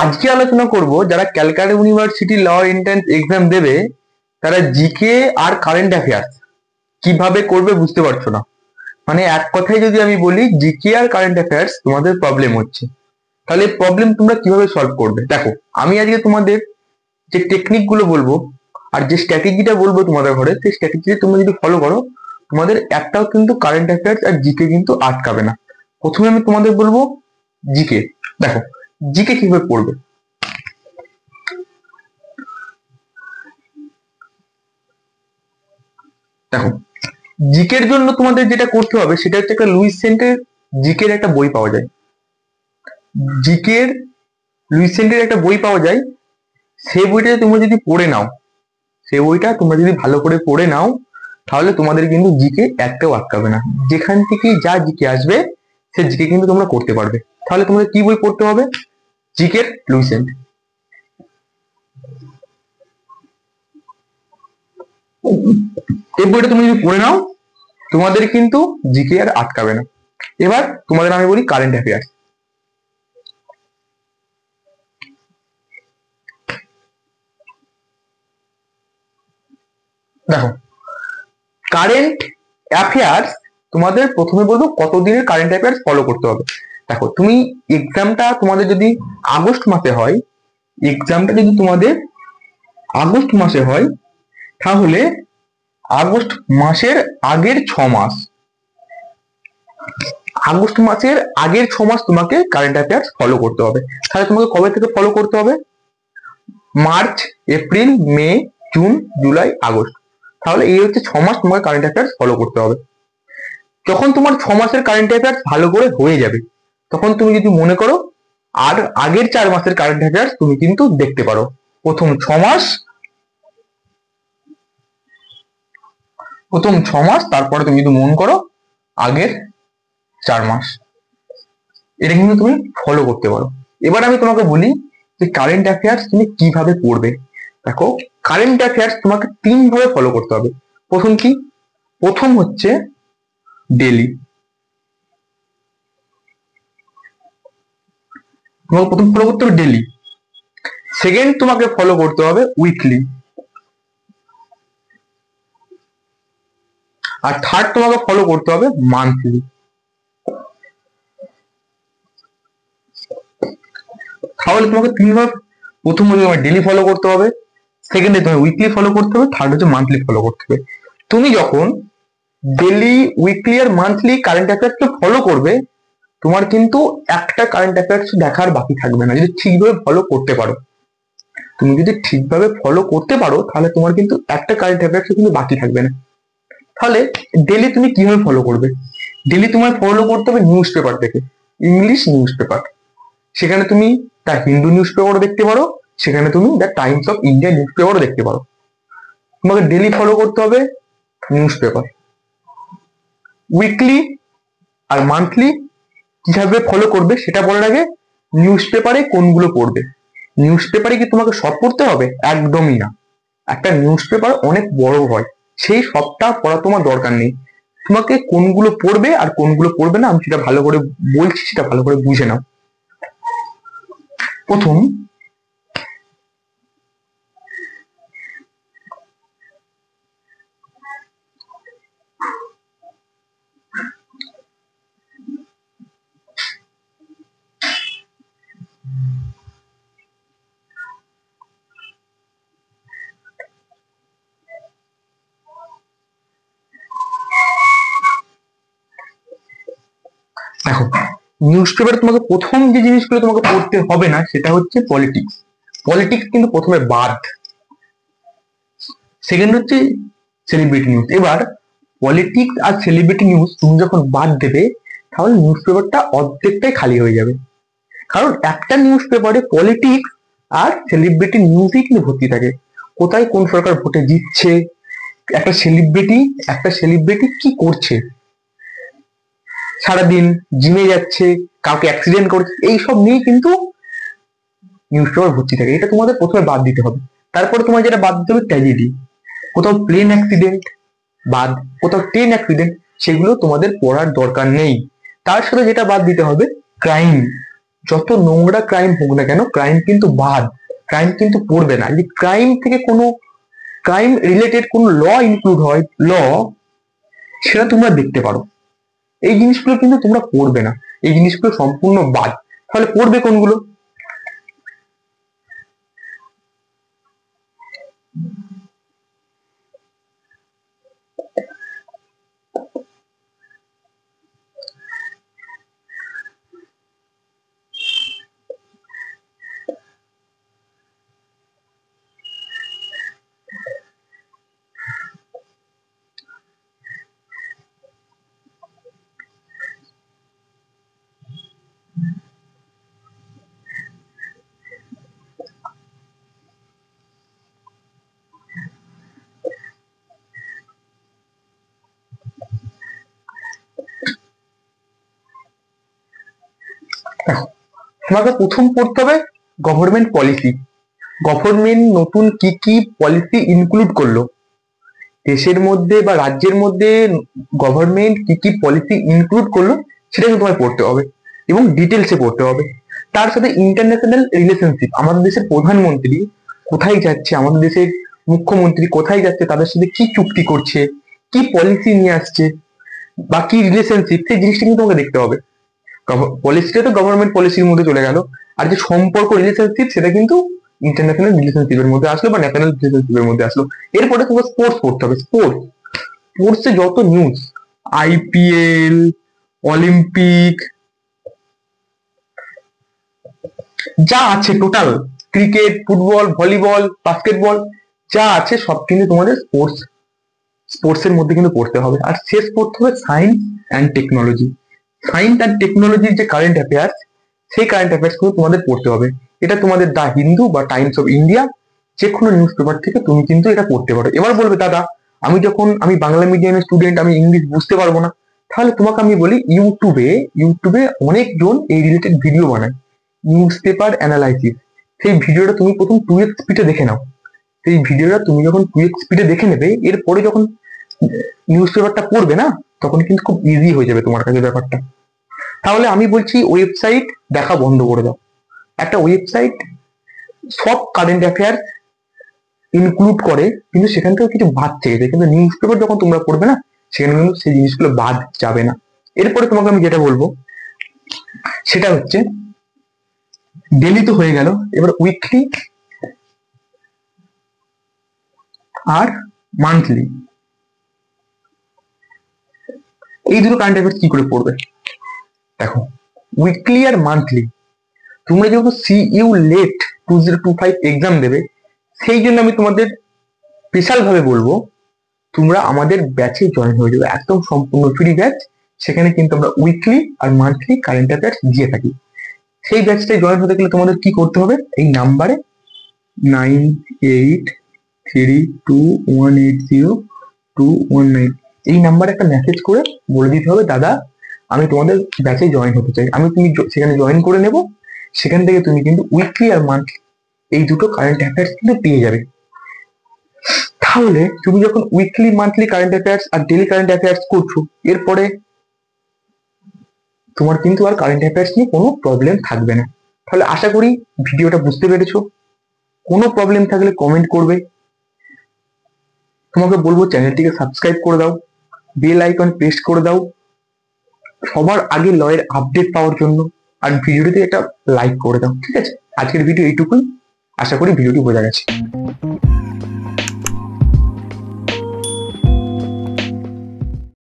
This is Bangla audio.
আজকে আলোচনা করব যারা Calcutta university law entrance exam দেবে তারা জিকে আর কারেন্ট অ্যাফেয়ার্স কিভাবে করবে বুঝতে পারছো না। মানে এক কথায় যদি আমি বলি জিকে আর কারেন্ট অ্যাফেয়ার্স তোমাদের প্রবলেম হচ্ছে, তাহলে প্রবলেম তোমরা কিভাবে সলভ করবে। দেখো আমি আজকে তোমাদের যে টেকনিক গুলো বলবো আর যে স্ট্র্যাটেজিটা বলবো তোমাদের ঘরে, সেই স্ট্র্যাটেজি তোমরা যদি ফলো করো তোমাদের একটাও কিন্তু কারেন্ট অ্যাফেয়ার্স আর জিকে কিন্তু আটকাবে না। প্রথমে আমি তোমাদের বলবো জিকে। দেখো জিকে কিভাবে পড়বে। দেখো জিকের জন্য তোমাদের যেটা করতে হবে সেটা হচ্ছে একটা লুইস সেন্টের জিকের একটা বই পাওয়া যায়। জিকের লুইস সেন্টের একটা বই পাওয়া যায়, সেই বইটা তোমরা যদি পড়ে নাও, সেই বইটা তোমরা যদি ভালো করে পড়ে নাও তাহলে তোমাদের কিন্তু জিকে একটাও আটকাবে না। যেখান থেকে যা জিকে আসবে সে জিকে কিন্তু তোমরা করতে পারবে। তাহলে তোমাদের কি বই পড়তে হবে? জিকের লুইস সেন্ট। এই বইটা তুমি যদি পড়ে নাও তোমাদের কিন্তু জিকে আর আটকাবে না। এবার তোমাদের আমি বলি কারেন্ট অ্যাফেয়ার্স। দেখো কারেন্ট অ্যাফেয়ার্স তোমাদের প্রথমে বলবো কতদিনের কারেন্ট অ্যাফেয়ার্স ফলো করতে হবে। দেখো তুমি এক্সামটা তোমাদের যদি আগস্ট মাসে হয়, এক্সামটা যদি তোমাদের আগস্ট মাসে হয় তাহলে আগস্ট মাসের আগের 6 মাস, আগস্ট মাসের আগের 6 মাস তোমাকে কারেন্ট অ্যাফেয়ার্স ফলো করতে হবে। তাহলে তোমাকে কবে থেকে ফলো করতে হবে? মার্চ, এপ্রিল, মে, জুন, জুলাই, আগস্ট। তাহলে এই হচ্ছে 6 মাস তোমাকে কারেন্ট অ্যাফেয়ার্স ফলো করতে হবে। যখন তোমার 6 মাসের কারেন্ট অ্যাফেয়ার্স ভালো করে হয়ে যাবে তখন তুমি যদি মনে করো আর আগের 4 মাসের কারেন্ট অ্যাফেয়ার্স তুমি কিন্তু দেখতে পারো। প্রথম 6 মাস, তারপরে তুমি যদি মন করো আগের 4 মাস, এটা কিন্তু তুমি ফলো করতে পারো। এবার আমি তোমাকে বলি যে কারেন্ট অ্যাফেয়ার্স তুমি কিভাবে পড়বে। দেখো কারেন্ট অ্যাফেয়ার্স তোমাকে 3 ভাবে ফলো করতে হবে। প্রথম কি? প্রথম হচ্ছে ডেলি। তোমাকে প্রথম ফলো করতে হবে ডেলি। সেকেন্ড তোমাকে ফলো করতে হবে উইকলি। আর থার্ড তোমাকে ফলো করতে হবে মান্থলি। তাহলে তোমাকে 3 ভাবে, প্রথম হচ্ছে তোমার ডেলি ফলো করতে হবে, সেকেন্ডে তোমার উইকলি ফলো করতে হবে, থার্ড হচ্ছে মান্থলি ফলো করতে হবে। তুমি যখন ডেলি, উইকলি আর মান্থলি কারেন্ট অ্যাফেয়ার্সকে ফলো করবে তোমার কিন্তু একটা কারেন্ট অ্যাফেয়ার্স দেখার বাকি থাকবে না, যদি ঠিকভাবে ফলো করতে পারো। তুমি যদি ঠিকভাবে ফলো করতে পারো তাহলে তোমার কিন্তু একটা কারেন্ট অ্যাফেয়ার্স কিন্তু বাকি থাকবে না। তাহলে ডেলি তুমি কিভাবে ফলো করবে? ডেলি তোমায় ফলো করতে হবে নিউজ পেপার থেকে, ইংলিশ নিউজ পেপার। সেখানে তুমি দ্য হিন্দু নিউজ পেপারও দেখতে পারো, সেখানে তুমি the Times of India news পেপারও দেখতে পারো। তোমাকে ডেলি ফলো করতে হবে নিউজ পেপার। উইকলি আর মান্থলি কিভাবে ফলো করবে সেটা বলার আগে নিউজ পেপারে কোনগুলো পড়বে। নিউজ পেপারে কি তোমাকে সব পড়তে হবে? একদমই না। একটা নিউজ পেপার অনেক বড় হয়, সেই সবটা পড়া তোমার দরকার নেই। তোমাকে কোনগুলো পড়বে আর কোনগুলো পড়বে না আমি সেটা ভালো করে বলছি, সেটা ভালো করে বুঝে নাও। প্রথম দেখো নিউজ পেপারে তোমাকে প্রথম যে জিনিসগুলো তোমাকে পড়তে হবে না সেটা হচ্ছে পলিটিক্স। পলিটিক্স কিন্তু প্রথমে বাদ। সেকেন্ড হচ্ছে সেলিব্রিটি নিউজ। এবার পলিটিক্স আর সেলিব্রিটি নিউজ তুমি যখন বাদ দেবে তাহলে নিউজ পেপারটা অর্ধেকটাই খালি হয়ে যাবে। কারণ একটা নিউজ পেপারে পলিটিক্স আর সেলিব্রিটি নিউজই কিন্তু ভর্তি থাকে। কোথায় কোন সরকার ভোটে জিতছে, একটা সেলিব্রিটি কি করছে, সারাদিন জিমে যাচ্ছে, কাউকে অ্যাক্সিডেন্ট করছে, এইসব নিয়ে কিন্তু নিউজ পেপার ভর্তি থাকে। এটা তোমাদের প্রথমে বাদ দিতে হবে। তারপরে তোমার যেটা বাদ দিতে হবে ট্র্যাজেডি। কোথাও প্লেন অ্যাক্সিডেন্ট বাদ, কোথাও ট্রেন অ্যাক্সিডেন্ট, সেগুলো তোমাদের পড়ার দরকার নেই। তার সাথে যেটা বাদ দিতে হবে ক্রাইম। যত নোংরা ক্রাইম হোক না কেন, ক্রাইম কিন্তু বাদ, ক্রাইম কিন্তু পড়বে না। যদি ক্রাইম থেকে কোনো ক্রাইম রিলেটেড কোনো ল ইনক্লুড হয়, ল, সেটা তোমরা দেখতে পারো। এই জিনিসগুলো কিন্তু তোমরা পড়বে না, এই জিনিসগুলো সম্পূর্ণ বাদ। তাহলে পড়বে কোনগুলো? তোমাকে প্রথম পড়তে হবে গভর্নমেন্ট পলিসি। গভর্নমেন্ট নতুন কি কি পলিসি ইনক্লুড করলো দেশের মধ্যে বা রাজ্যের মধ্যে, গভর্নমেন্ট কি কি পলিসি ইনক্লুড করলো সেটা কিন্তু তোমায় পড়তে হবে এবং ডিটেলসে পড়তে হবে। তার সাথে ইন্টারন্যাশনাল রিলেশনশিপ, আমাদের দেশের প্রধানমন্ত্রী কোথায় যাচ্ছে, আমাদের দেশের মুখ্যমন্ত্রী কোথায় যাচ্ছে, তাদের সাথে কি চুক্তি করছে, কি পলিসি নিয়ে আসছে বা কি রিলেশনশিপ, সেই জিনিসটা কিন্তু তোমাকে দেখতে হবে। পলিসিটা তো গভর্নমেন্ট পলিসির মধ্যে চলে গেল, আর যে সম্পর্ক রিলেশনশিপ সেটা কিন্তু ইন্টারন্যাশনাল রিলেশনশিপের মধ্যে আসলো বা ন্যাশনাল রিলেশনশিপের মধ্যে আসলো। এরপরে তোমাকে স্পোর্টস পড়তে হবে। স্পোর্টসে যত নিউজ, আইপিএল, অলিম্পিক, যা আছে total, cricket, football, volleyball, basketball, যা আছে সব কিন্তু তোমাদের স্পোর্টসের মধ্যে কিন্তু পড়তে হবে। আর শেষ পড়তে হবে science and technology. Science and টেকনোলজির যে কারেন্ট অ্যাফেয়ার্স, সেই কারেন্ট অ্যাফেয়ার্স গুলো তোমাদের পড়তে হবে। এটা তোমাদের দা হিন্দু বা টাইমস অফ ইন্ডিয়া, যে কোনো নিউজ পেপার থেকে তুমি কিন্তু এটা পড়তে পারো। এবার বলবে দাদা আমি বাংলা মিডিয়ামের স্টুডেন্ট, আমি ইংলিশ বুঝতে পারবো না। তাহলে তোমাকে আমি বলি ইউটিউবে অনেকজন এই রিলেটেড ভিডিও বানায়, নিউজ পেপার অ্যানালাইসিস। সেই ভিডিওটা তুমি প্রথম 2x স্পিডে দেখে নাও। সেই ভিডিওটা তুমি যখন 2x স্পিডে দেখে নেবে, এরপরে যখন নিউজ পেপারটা পড়বে না, তখন কিন্তু খুব ইজি হয়ে যাবে তোমার কাছে ব্যাপারটা। তাহলে আমি বলছি ওয়েবসাইট দেখা বন্ধ করে দাও। একটা ওয়েবসাইট সব কারেন্ট অ্যাফেয়ার্স ইনক্লুড করে, কিন্তু সেখান থেকে কিছু বাদ থেকে যায়, কিন্তু নিউজ পেপার যখন তোমরা পড়বে না, সেখানে কিন্তু সেই জিনিসগুলো বাদ যাবে না। এরপরে তোমাকে আমি যেটা বলবো সেটা হচ্ছে, ডেলি তো হয়ে গেল, এবার উইকলি আর মান্থলি, এই দুটো কারেন্ট অ্যাফেয়ার্স কি করে পড়বে? দেখো, উইকলি আর মান্থলি তোমরা যেহেতু সিইউ লেট 2025 এক্সাম দেবে, সেই জন্য আমি তোমাদের স্পেশাল ভাবে বলবো তোমরা আমাদের ব্যাচে জয়েন হয়ে যাবে, একদম সম্পূর্ণ ফ্রি ব্যাচ। সেখানে কিন্তু আমরা উইকলি আর মান্থলি কারেন্ট অ্যাফেয়ার্স দিয়ে থাকি। সেই ব্যাচটায় জয়েন হতে গেলে তোমাদের কি করতে হবে, এই নাম্বারে 9832180219, এই নাম্বারে একটা মেসেজ করে বলে দিতে হবে দাদা আমি তোমাদের ব্যাচে জয়েন হতে চাই, তুমি সেখানে জয়েন করে নেব। সেখান থেকে তুমি কিন্তু উইকলি আর মান্থলি এই দুটো কারেন্ট অ্যাফেয়ার্স কিন্তু পেয়ে যাবে। তাহলে তুমি যখন উইকলি মান্থলি কারেন্ট অ্যাফেয়ার্স আর ডেলি কারেন্ট অ্যাফেয়ার্স করছো, এরপরে তোমার কিন্তু আর কারেন্ট অ্যাফেয়ার্স নিয়ে কোনো প্রবলেম থাকবে না। তাহলে আশা করি ভিডিওটা বুঝতে পেরেছো। কোনো প্রবলেম থাকলে কমেন্ট করবে। তোমাকে বলবো চ্যানেলটিকে সাবস্ক্রাইব করে দাও, বেল আইকন প্রেস করে দাও সবার আগে লয়ের আপডেট পাওয়ার জন্য, আর ভিডিওটিতে একটা লাইক করে দাও। ঠিক আছে, আজকের ভিডিও এইটুকুই, আশা করি ভিডিওটি বোঝা গেছে।